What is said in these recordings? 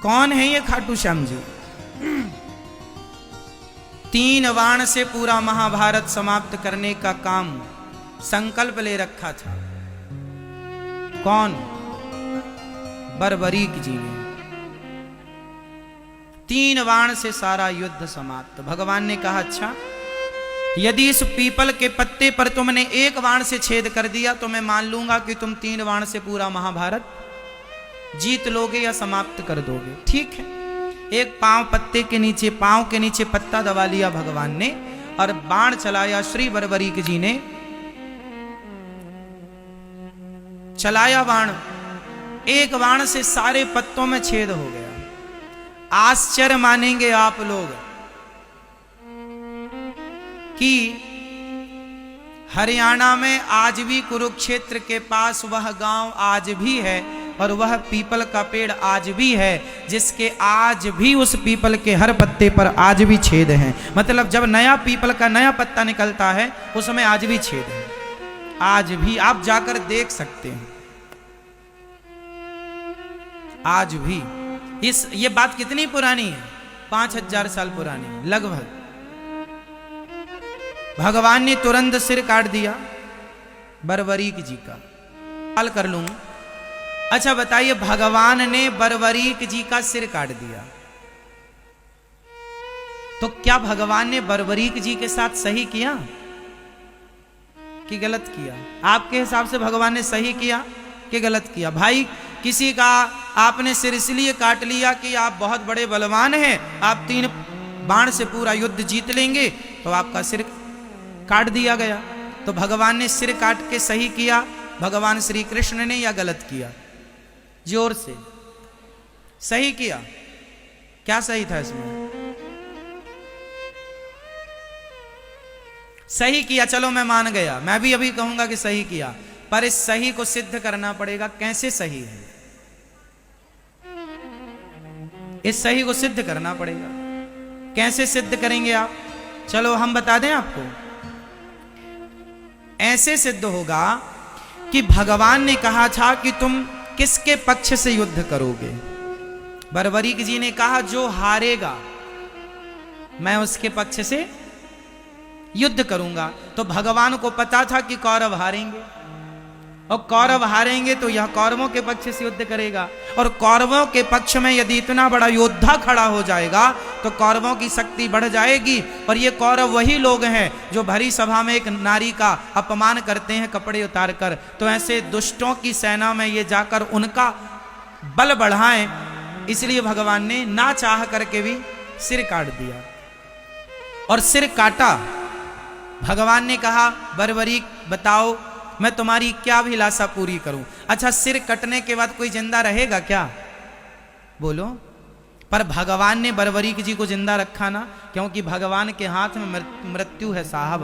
कौन है ये खाटू श्याम जी? 3 बाण से पूरा महाभारत समाप्त करने का काम संकल्प ले रखा था। कौन? बर्बरीक जी ने। 3 बाण से सारा युद्ध समाप्त। भगवान ने कहा अच्छा, यदि इस पीपल के पत्ते पर तुमने 1 बाण से छेद कर दिया तो मैं मान लूंगा कि तुम 3 बाण से पूरा महाभारत जीत लोगे या समाप्त कर दोगे। ठीक है। एक पांव के नीचे पत्ता दबा लिया भगवान ने और बाण चलाया। श्री बर्बरीक जी ने चलाया बाण। 1 बाण से सारे पत्तों में छेद हो गया। आश्चर्य मानेंगे आप लोग कि हरियाणा में आज भी कुरुक्षेत्र के पास वह गांव आज भी है और वह पीपल का पेड़ आज भी है, जिसके आज भी उस पीपल के हर पत्ते पर आज भी छेद हैं। मतलब जब नया पीपल का नया पत्ता निकलता है उसमें आज भी छेद है। आज भी आप जाकर देख सकते हैं। आज भी ये बात कितनी पुरानी है? 5000 साल पुरानी है लगभग। भगवान ने तुरंत सिर काट दिया बर्बरीक जी का। हाल कर लूं। अच्छा बताइए, भगवान ने बर्बरीक जी का सिर काट दिया तो क्या भगवान ने बर्बरीक जी के साथ सही किया कि गलत किया? आपके हिसाब से भगवान ने सही किया कि गलत किया? भाई किसी का आपने सिर इसलिए काट लिया कि आप बहुत बड़े बलवान हैं, आप 3 बाण से पूरा युद्ध जीत लेंगे, तो आपका सिर काट दिया गया। तो भगवान ने सिर काट के सही किया भगवान श्री कृष्ण ने या गलत किया? जोर से। सही किया। क्या सही था इसमें? सही किया। चलो मैं मान गया, मैं भी अभी कहूंगा कि सही किया, पर इस सही को सिद्ध करना पड़ेगा। कैसे सही है? इस सही को सिद्ध करना पड़ेगा। कैसे सिद्ध करेंगे आप? चलो हम बता दें आपको। ऐसे सिद्ध होगा कि भगवान ने कहा था कि तुम किसके पक्ष से युद्ध करोगे? बर्बरीक जी ने कहा जो हारेगा मैं उसके पक्ष से युद्ध करूंगा। तो भगवान को पता था कि कौरव हारेंगे, और कौरव हारेंगे तो यह कौरवों के पक्ष से युद्ध करेगा, और कौरवों के पक्ष में यदि इतना बड़ा योद्धा खड़ा हो जाएगा तो कौरवों की शक्ति बढ़ जाएगी। और ये कौरव वही लोग हैं जो भरी सभा में एक नारी का अपमान करते हैं कपड़े उतार कर। तो ऐसे दुष्टों की सेना में ये जाकर उनका बल बढ़ाएं, इसलिए भगवान ने ना चाह करके भी सिर काट दिया। और सिर काटा। भगवान ने कहा बर्बरीक बताओ मैं तुम्हारी क्या अभिलाषा पूरी करूं? अच्छा, सिर कटने के बाद कोई जिंदा रहेगा क्या? बोलो। पर भगवान ने बर्बरीक जी को जिंदा रखा ना, क्योंकि भगवान के हाथ में मृत्यु है साहब।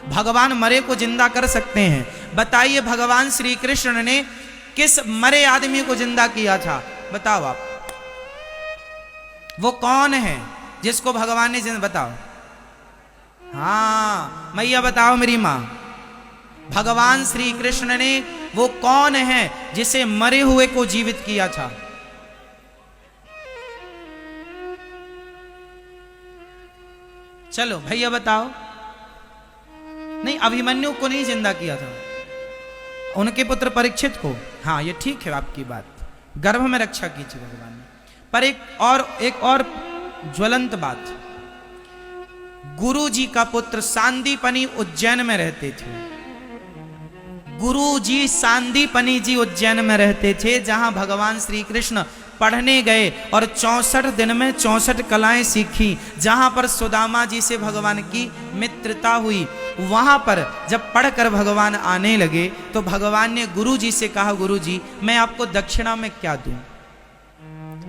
भगवान मरे को जिंदा कर सकते हैं। बताइए भगवान श्री कृष्ण ने किस मरे आदमी को जिंदा किया था? बताओ आप। वो कौन है जिसको भगवान ने जिंदा? बताओ। हाँ मैया बताओ मेरी मां। भगवान श्री कृष्ण ने वो कौन है जिसे मरे हुए को जीवित किया था? चलो भैया बताओ। नहीं, अभिमन्यु को नहीं जिंदा किया था, उनके पुत्र परीक्षित को। हाँ ये ठीक है आपकी बात, गर्भ में रक्षा की थी भगवान ने। पर एक और ज्वलंत बात, गुरु जी का पुत्र सांदीपनी उज्जैन में रहते थे। गुरु जी सांदीपनी जी उज्जैन में रहते थे, जहां भगवान श्री कृष्ण पढ़ने गए और 64 दिन में 64 कलाएं सीखी। जहां पर सुदामा जी से भगवान की मित्रता हुई, वहां पर जब पढ़कर भगवान आने लगे तो भगवान ने गुरु जी से कहा, गुरु जी मैं आपको दक्षिणा में क्या दूं?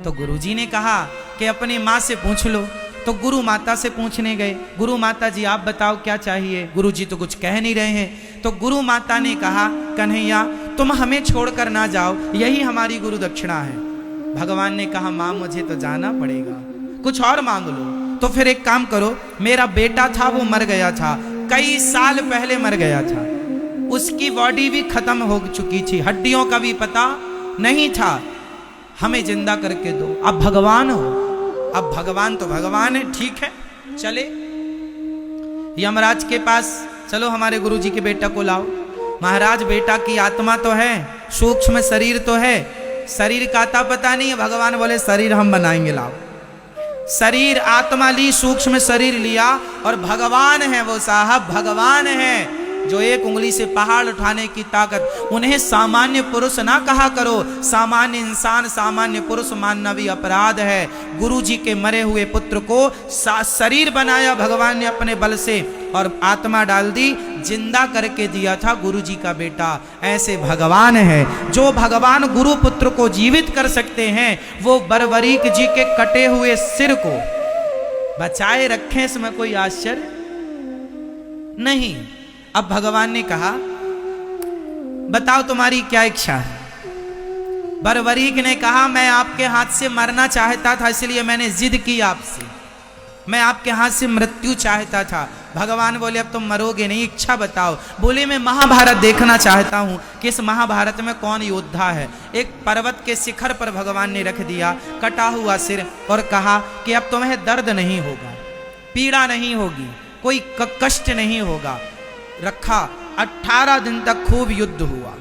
तो गुरु जी ने कहा कि अपनी माँ से पूछ लो। तो गुरु माता से पूछने गए, गुरु माता जी आप बताओ क्या चाहिए? गुरु जी तो कुछ कह नहीं रहे हैं। तो गुरु माता ने कहा, कन्हैया तुम हमें छोड़कर ना जाओ, यही हमारी गुरु दक्षिणा है। भगवान ने कहा, मां मुझे तो जाना पड़ेगा, कुछ और मांग लो। तो फिर एक काम करो, मेरा बेटा था वो मर गया था, कई साल पहले मर गया था, उसकी बॉडी भी खत्म हो चुकी थी, हड्डियों का भी पता नहीं था। हमें जिंदा करके दो। अब भगवान हो, अब भगवान तो भगवान है, ठीक है चले यमराज के पास, चलो हमारे गुरुजी के बेटा को लाओ। महाराज बेटा की आत्मा तो है, सूक्ष्म शरीर तो है, शरीर का आता पता नहीं है। भगवान बोले शरीर हम बनाएंगे, लाओ। शरीर आत्मा ली, सूक्ष्म शरीर लिया, और भगवान है वो साहब, भगवान है जो एक उंगली से पहाड़ उठाने की ताकत। उन्हें सामान्य पुरुष ना कहा करो, सामान्य इंसान सामान्य पुरुष मानना भी अपराध है। गुरुजी के मरे हुए पुत्र को शरीर बनाया भगवान ने अपने बल से, और आत्मा डाल दी, जिंदा करके दिया था गुरुजी का बेटा। ऐसे भगवान है, जो भगवान गुरु पुत्र को जीवित कर सकते हैं, वो बरबरीक जी के कटे हुए सिर को बचाए रखें, इसमें कोई आश्चर्य नहीं। अब भगवान ने कहा बताओ तुम्हारी क्या इच्छा है। बरबरीक ने कहा मैं आपके हाथ से मरना चाहता था, इसलिए मैंने जिद की आपसे, मैं आपके हाथ से मृत्यु चाहता था। भगवान बोले अब तुम मरोगे नहीं, इच्छा बताओ। बोले मैं महाभारत देखना चाहता हूं कि इस महाभारत में कौन योद्धा है। एक पर्वत के शिखर पर भगवान ने रख दिया कटा हुआ सिर, और कहा कि अब तुम्हें दर्द नहीं होगा, पीड़ा नहीं होगी, कोई कष्ट नहीं होगा। रखा, 18 दिन तक खूब युद्ध हुआ।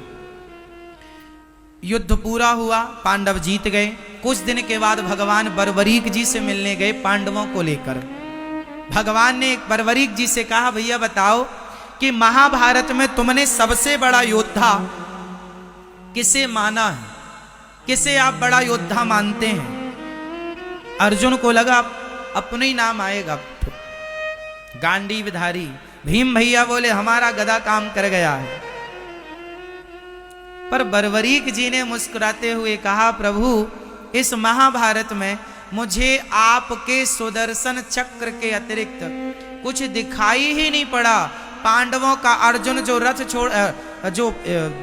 युद्ध पूरा हुआ, पांडव जीत गए। कुछ दिन के बाद भगवान बरबरीक जी से मिलने गए पांडवों को लेकर। भगवान ने बरबरीक जी से कहा भैया बताओ कि महाभारत में तुमने सबसे बड़ा योद्धा किसे माना है, किसे आप बड़ा योद्धा मानते हैं। अर्जुन को लगा अपने ही नाम आएगा, गांडीवधारी। भीम भैया बोले हमारा गदा काम कर गया है। पर बरबरीक जी ने मुस्कुराते हुए कहा प्रभु इस महाभारत में मुझे आपके सुदर्शन चक्र के अतिरिक्त कुछ दिखाई ही नहीं पड़ा। पांडवों का अर्जुन जो जो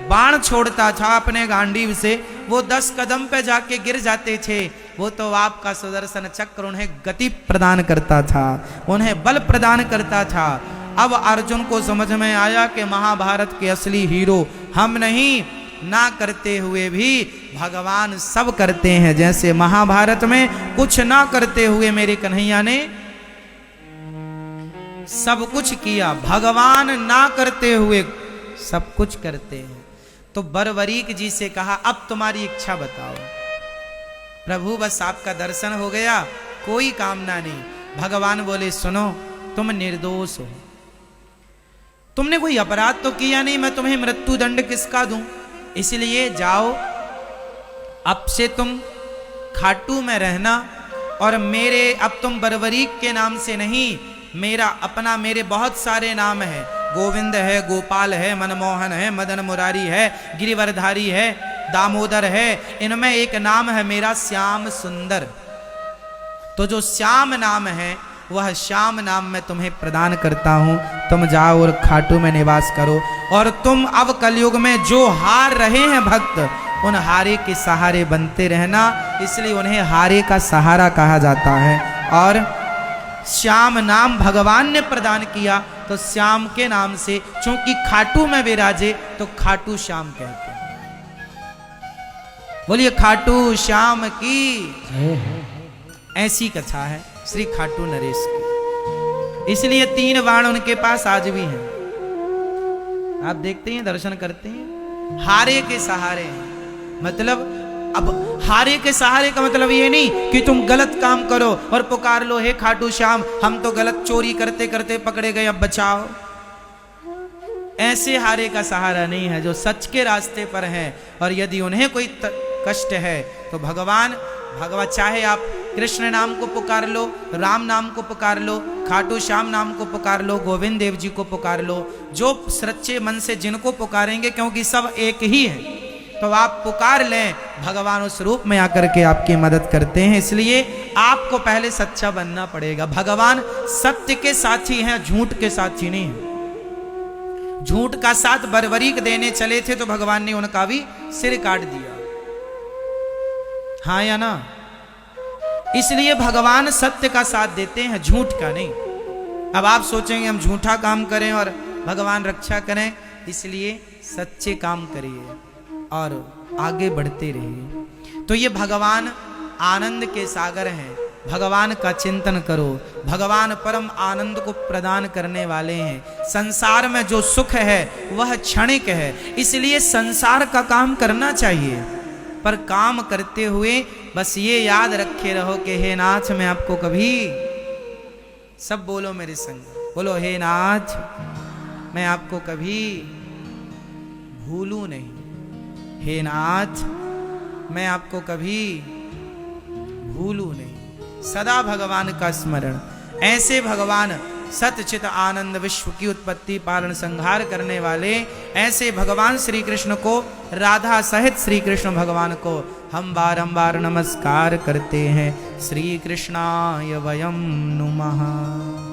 बाण छोड़ता था अपने गांडीव से, वो 10 कदम पे जाके गिर जाते थे। वो तो आपका सुदर्शन चक्र उन्हें गति प्रदान करता था, उन्हें बल प्रदान करता था। अब अर्जुन को समझ में आया कि महाभारत के असली हीरो हम नहीं, ना करते हुए भी भगवान सब करते हैं। जैसे महाभारत में कुछ ना करते हुए मेरे कन्हैया ने सब कुछ किया, भगवान ना करते हुए सब कुछ करते हैं। तो बरबरीक जी से कहा अब तुम्हारी इच्छा बताओ। प्रभु बस आपका दर्शन हो गया, कोई कामना नहीं। भगवान बोले सुनो तुम निर्दोष हो, तुमने कोई अपराध तो किया नहीं, मैं तुम्हें मृत्यु दंड किसका दूं। इसलिए जाओ, अब से तुम खाटू में रहना, और मेरे अब तुम बरबरीक के नाम से नहीं, मेरा अपना, मेरे बहुत सारे नाम है। गोविंद है, गोपाल है, मनमोहन है, मदन मुरारी है, गिरिवरधारी है, दामोदर है। इनमें एक नाम है मेरा श्याम सुंदर। तो जो श्याम नाम है वह श्याम नाम मैं तुम्हें प्रदान करता हूं। तुम जाओ और खाटू में निवास करो, और तुम अब कलयुग में जो हार रहे हैं भक्त, उन हारे के सहारे बनते रहना। इसलिए उन्हें हारे का सहारा कहा जाता है। और श्याम नाम भगवान ने प्रदान किया, तो श्याम के नाम से चूंकि खाटू में विराजे तो खाटू श्याम कहते हैं। बोलिए खाटू श्याम की। ऐसी कथा है श्री खाटू नरेश की। इसलिए 3 बाण उनके पास आज भी हैं। आप देखते हैं, दर्शन करते हैं, हारे के सहारे हैं। मतलब अब हारे के सहारे का मतलब ये नहीं कि तुम गलत काम करो और पुकार लो हे खाटू श्याम हम तो गलत चोरी करते करते पकड़े गए, अब बचाओ। ऐसे हारे का सहारा नहीं है, जो सच के रास्ते पर हैं। और यदि उन्हें कोई कष्ट है तो भगवान चाहे आप कृष्ण नाम को पुकार लो, राम नाम को पुकार लो, खाटू श्याम नाम को पुकार लो, गोविंद देव जी को पुकार लो, जो सच्चे मन से जिनको पुकारेंगे, क्योंकि सब एक ही है, तो आप पुकार लें, भगवान उस रूप में आकर के आपकी मदद करते हैं। इसलिए आपको पहले सच्चा बनना पड़ेगा। भगवान सत्य के साथी हैं, झूठ के साथी नहीं है। झूठ का साथ बरबरीक देने चले थे तो भगवान ने उनका भी सिर काट दिया, हाँ या ना। इसलिए भगवान सत्य का साथ देते हैं, झूठ का नहीं। अब आप सोचेंगे हम झूठा काम करें और भगवान रक्षा करें, इसलिए सच्चे काम करिए और आगे बढ़ते रहिए। तो ये भगवान आनंद के सागर हैं। भगवान का चिंतन करो। भगवान परम आनंद को प्रदान करने वाले हैं। संसार में जो सुख है वह क्षणिक है, इसलिए संसार का काम करना चाहिए, पर काम करते हुए बस ये याद रखे रहो कि हे नाथ मैं आपको कभी, सब बोलो मेरे संग, बोलो हे नाथ मैं आपको कभी भूलूं नहीं। हे नाथ मैं आपको कभी भूलूं नहीं। सदा भगवान का स्मरण। ऐसे भगवान सतचित आनंद विश्व की उत्पत्ति पालन संहार करने वाले ऐसे भगवान श्री कृष्ण को, राधा सहित श्री कृष्ण भगवान को हम बारंबार नमस्कार करते हैं। श्री कृष्णाय वयं नुमः।